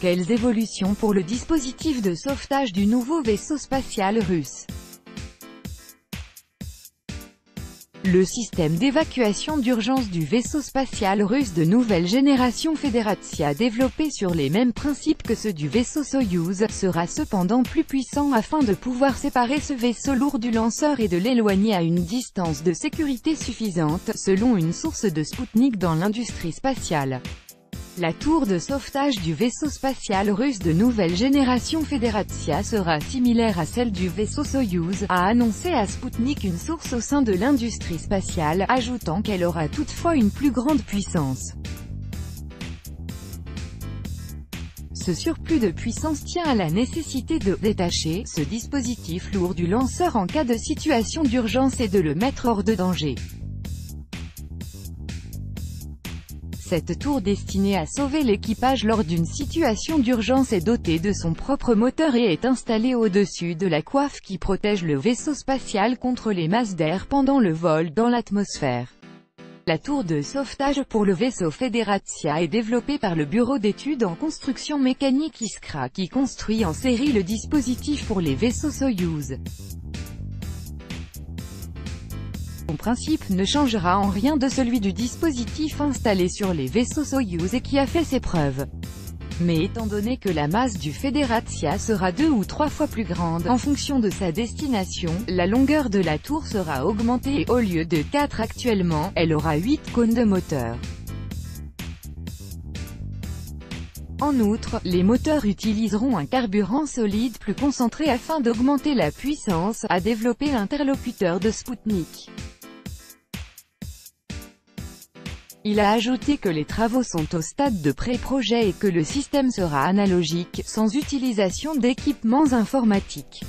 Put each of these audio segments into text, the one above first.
Quelles évolutions pour le dispositif de sauvetage du nouveau vaisseau spatial russe? Le système d'évacuation d'urgence du vaisseau spatial russe de nouvelle génération Federatia, développé sur les mêmes principes que ceux du vaisseau Soyouz, sera cependant plus puissant afin de pouvoir séparer ce vaisseau lourd du lanceur et de l'éloigner à une distance de sécurité suffisante, selon une source de Sputnik dans l'industrie spatiale. La tour de sauvetage du vaisseau spatial russe de nouvelle génération Federatia sera similaire à celle du vaisseau Soyouz, a annoncé à Sputnik une source au sein de l'industrie spatiale, ajoutant qu'elle aura toutefois une plus grande puissance. Ce surplus de puissance tient à la nécessité de détacher ce dispositif lourd du lanceur en cas de situation d'urgence et de le mettre hors de danger. Cette tour destinée à sauver l'équipage lors d'une situation d'urgence est dotée de son propre moteur et est installée au-dessus de la coiffe qui protège le vaisseau spatial contre les masses d'air pendant le vol dans l'atmosphère. La tour de sauvetage pour le vaisseau Federatia est développée par le bureau d'études en construction mécanique Iskra qui construit en série le dispositif pour les vaisseaux Soyouz. Son principe ne changera en rien de celui du dispositif installé sur les vaisseaux Soyouz et qui a fait ses preuves. Mais étant donné que la masse du Federatia sera 2 ou 3 fois plus grande, en fonction de sa destination, la longueur de la tour sera augmentée et au lieu de 4 actuellement, elle aura 8 cônes de moteur. En outre, les moteurs utiliseront un carburant solide plus concentré afin d'augmenter la puissance, a développé l'interlocuteur de Sputnik. Il a ajouté que les travaux sont au stade de pré-projet et que le système sera analogique, sans utilisation d'équipements informatiques.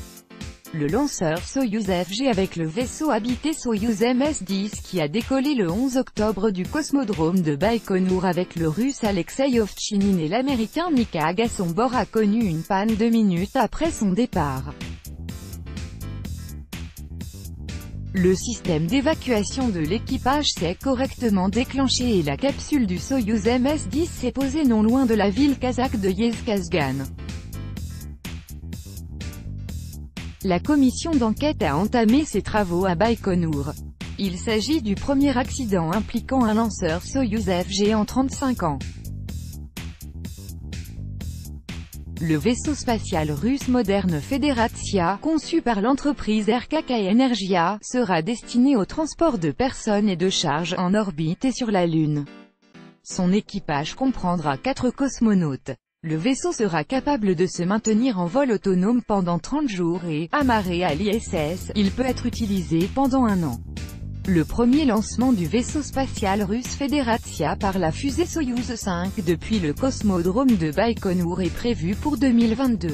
Le lanceur Soyouz FG avec le vaisseau habité Soyouz MS-10 qui a décollé le 11 octobre du cosmodrome de Baïkonour avec le russe Alexei Ovtchinine et l'américain Mika Haga à son bord a connu une panne 2 minutes après son départ. Le système d'évacuation de l'équipage s'est correctement déclenché et la capsule du Soyouz MS-10 s'est posée non loin de la ville kazakh de Yezkazgan. La commission d'enquête a entamé ses travaux à Baïkonour. Il s'agit du premier accident impliquant un lanceur Soyouz FG en 35 ans. Le vaisseau spatial russe moderne Federatia, conçu par l'entreprise RKK Energia, sera destiné au transport de personnes et de charges en orbite et sur la Lune. Son équipage comprendra 4 cosmonautes. Le vaisseau sera capable de se maintenir en vol autonome pendant 30 jours et, amarré à l'ISS, il peut être utilisé pendant 1 an. Le premier lancement du vaisseau spatial russe Federatia par la fusée Soyouz 5 depuis le cosmodrome de Baïkonour est prévu pour 2022.